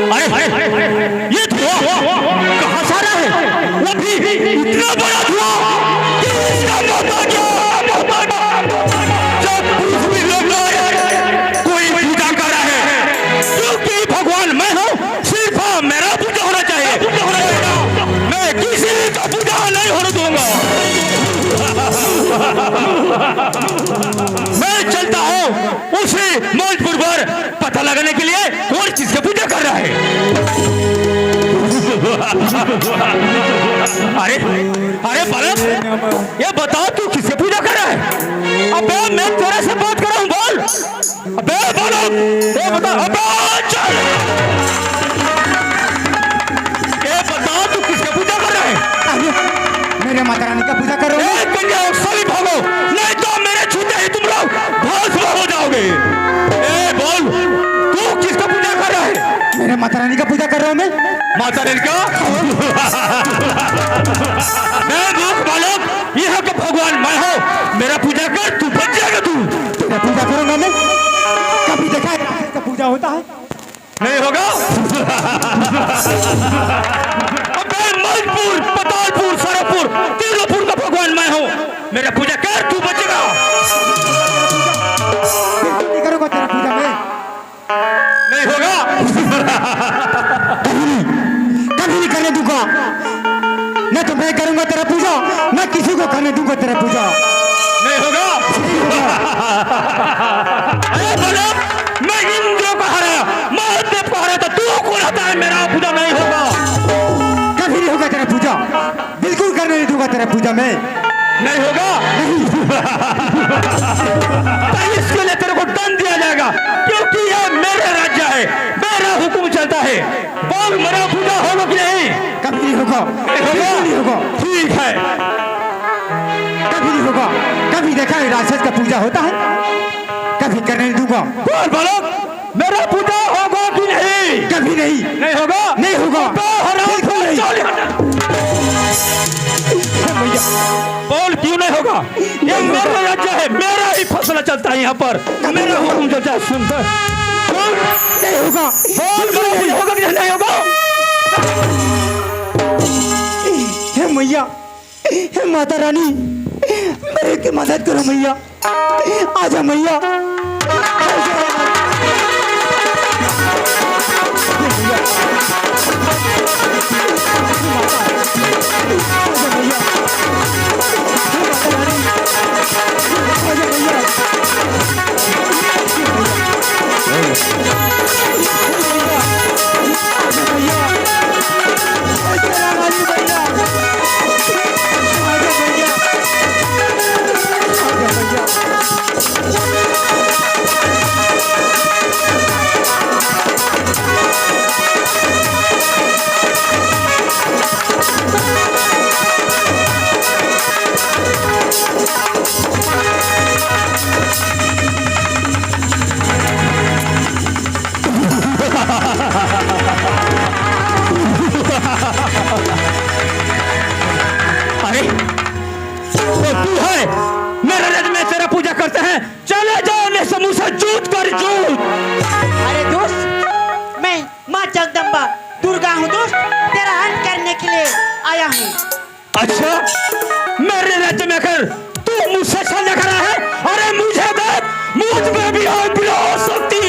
ये धुआं कहाँ से आ रहा है? वो भी इतना बड़ा धुआं कि इसका पता क्या? जब पृथ्वी लग रहा है कोई पूजा कर रहा है, क्योंकि भगवान मैं हूँ, सिर्फ मेरा पूजा होना चाहिए। मैं किसी का पूजा नहीं होने दूंगा। मैं चलता हूँ उसी मंचपुर पर पता लगाने के लिए कौन चीज की पूजा कर रहा है। अरे अरे बालक, ये बताओ तू किससे पूजा कर रहा है? अबे मैं तेरे से बात कर रहा हूँ, बोल। अबे बालक, ये बता। अबे चल, ये बताओ तू किसकी पूजा कर रहा है? मेरे माता रानी का पूजा कर रहा हूँ। सभी भागो, नहीं तो मेरे छूते ही तुम लोग भस्म हो जाओगे। ए बोल, तू किसका पूजा कर रहा है? मेरे माता रानी का पूजा कर रहा हूँ मैं। माता रानी का? मैं मूर्ख बालक, यहाँ का भगवान मैं हूँ। मेरा पूजा कर, तू बच जाएगा। तू तेरा पूजा करूंगा मैं। कभी देखा है इसका पूजा होता है? नहीं होगा। अबे मलपुर, पतालपुर, सरपुर, तीनों का भगवान मैं हूँ। मेरा पूजा कर, तू बचेगा। बिल्कुल नहीं करूंगा तेरा पूजा मैं। नहीं होगा। कभी नहीं करने दूंगा। न तो मैं करूंगा तेरा पूजा, न किसी को करने दूंगा तेरा पूजा। नहीं होगा। अरे बोलो, मैं इंद्र को हराया, महादेव को हराया, तो तू कौन आता है? मेरा पूजा नहीं होगा। कभी नहीं होगा तेरा पूजा, बिल्कुल करने नहीं दूंगा तेरा पूजा मैं। नहीं होगा। तो इसके लिए तेरे को दंड दिया जाएगा, क्योंकि यह मेरा राज्य है, मेरा हुक्म चलता है। बोल, मेरा पूजा होगा कि नहीं? कभी नहीं होगा, बिल्कुल नहीं होगा। ठीक है। कभी नहीं होगा। कभी देखा है राक्षस का पूजा होता है? कभी करने नहीं दूंगा। बोल बोलो, मेरा पूजा होगा कि नहीं? कभी नहीं। नहीं होगा। नहीं होगा। तो हराम बिल्कुल नहीं। भैया बोल, क्यों नहीं होगा? ये मेरा राज्य है, मेरा ही फैसला चलता है यहाँ पर, मेरा हुक्म चलता है। सुन तो। नहीं होगा। बोल, मेरा पूजा होगा कि नहीं होगा? हे मैया, हे माता रानी, मेरे की मदद करो मैया। आजा मैया। अरे तो तू है, मेरे राज्य में तेरा पूजा करते हैं। चले जाओ, ने समूह से जूत कर जूत। अरे दोस्त, मैं माँ जगदम्बा दुर्गा हूँ दोस्त, तेरा अंत करने के लिए आया हूँ। अच्छा, मेरे राज्य में कर तू मुझसे साझा करा है? अरे मुझे देख, मुझ में भी है विरोध शक्ति,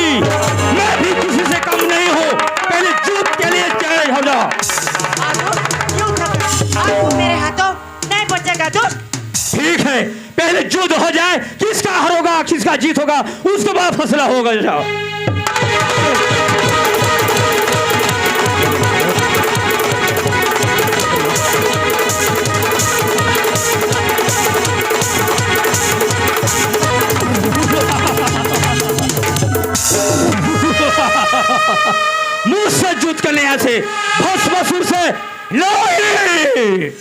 मैं भी किसी से कम नहीं हूँ। पहले जूत के लिए तैयार हो जा। क्यों आज मेरे हाथों नहीं बचेगा दोस्त। ठीक है, पहले युद्ध हो जाए, किसका हारोगा किसका जीत होगा, उसके बाद फैसला होगा। जाओ। मुझसे युद्ध करने यहाँ से भस्मासुर से नहीं।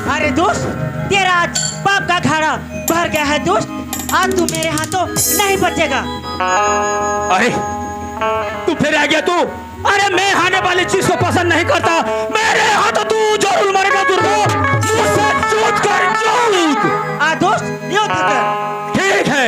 अरे दोस्त, तेरा आज पाप का घड़ा भर गया है दोस्त, आज तू मेरे हाथों नहीं बचेगा। अरे तू फिर आ गया तू। अरे मैं खाने वाली चीज को पसंद नहीं करता, मेरे हाथों तू जरूर मरेगा दुर्गा। मुझसे जूझ कर जूझ। दोस्त युद्ध कर। ठीक है।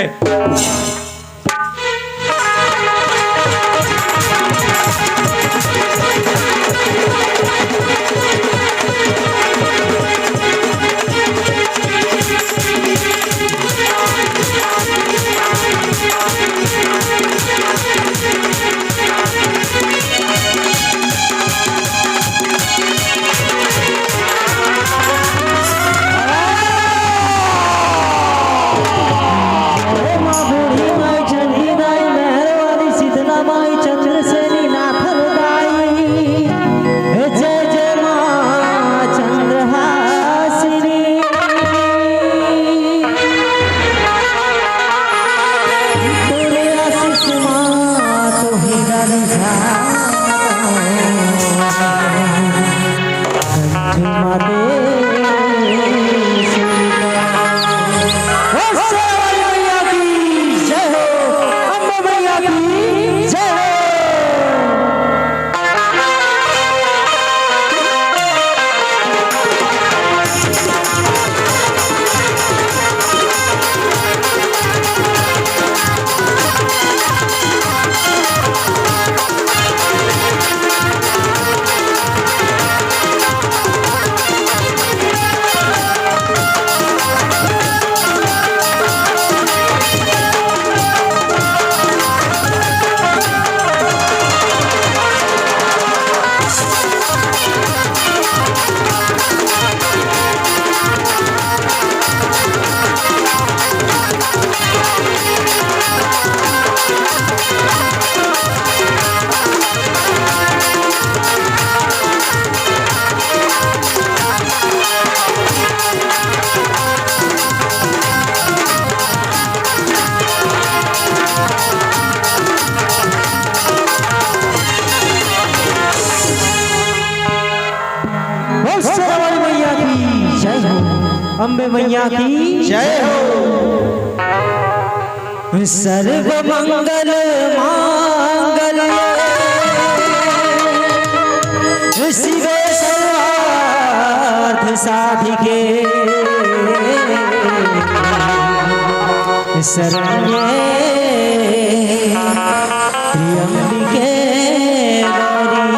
अम्बे मैया की जय हो। सर्व मंगल मांगल्ये शिवे सर्वार्थ साधिके शरण्ये त्र्यंबिके गौरी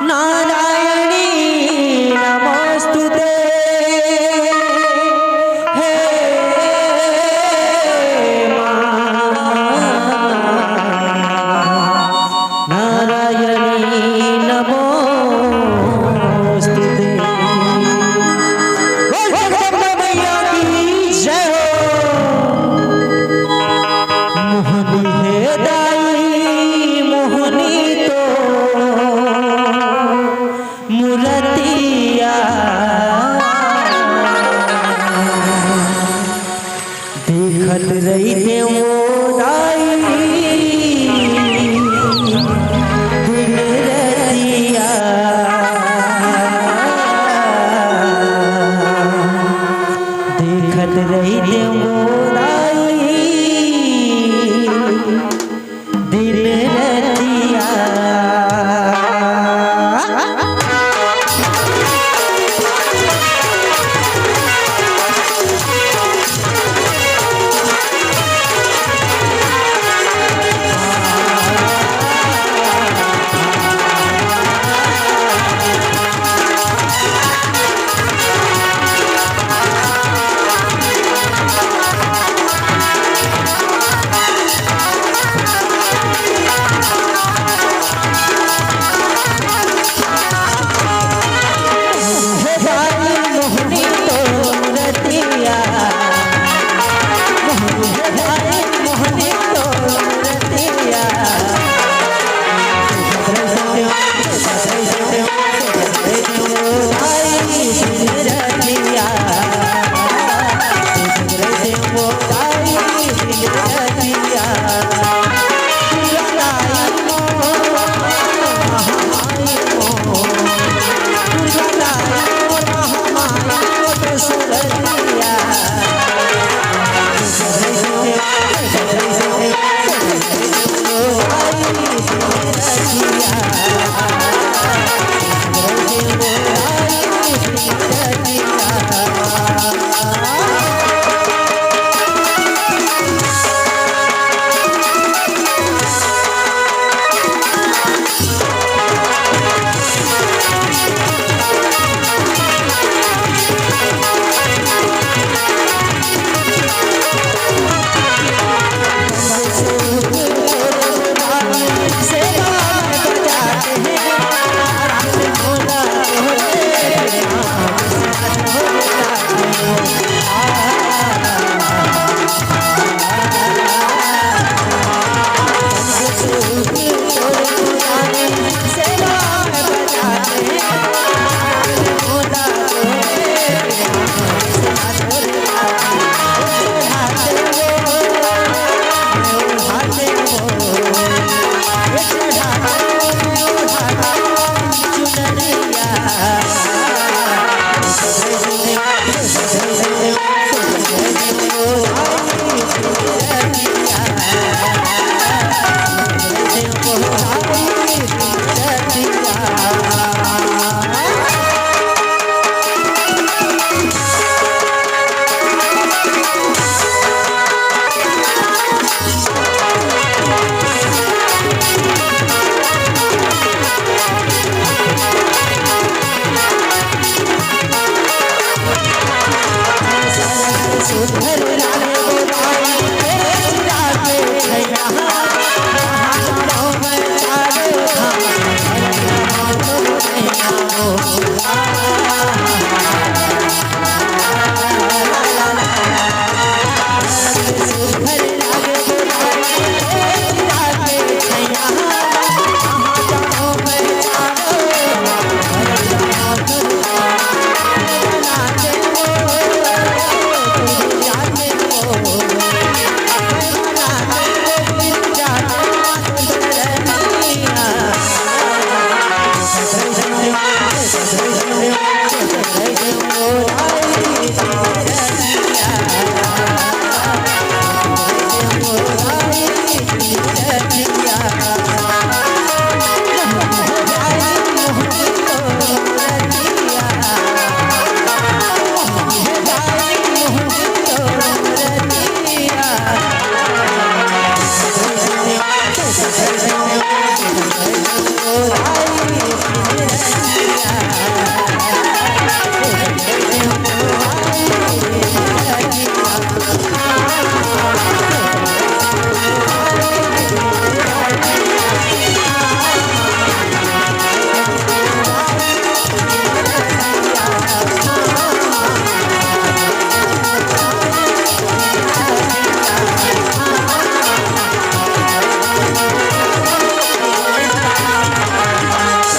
नारायणी नमोस्तुते। देखत रही देवदाई दिन रतिया देखत रही देवदाई दिन रतिया।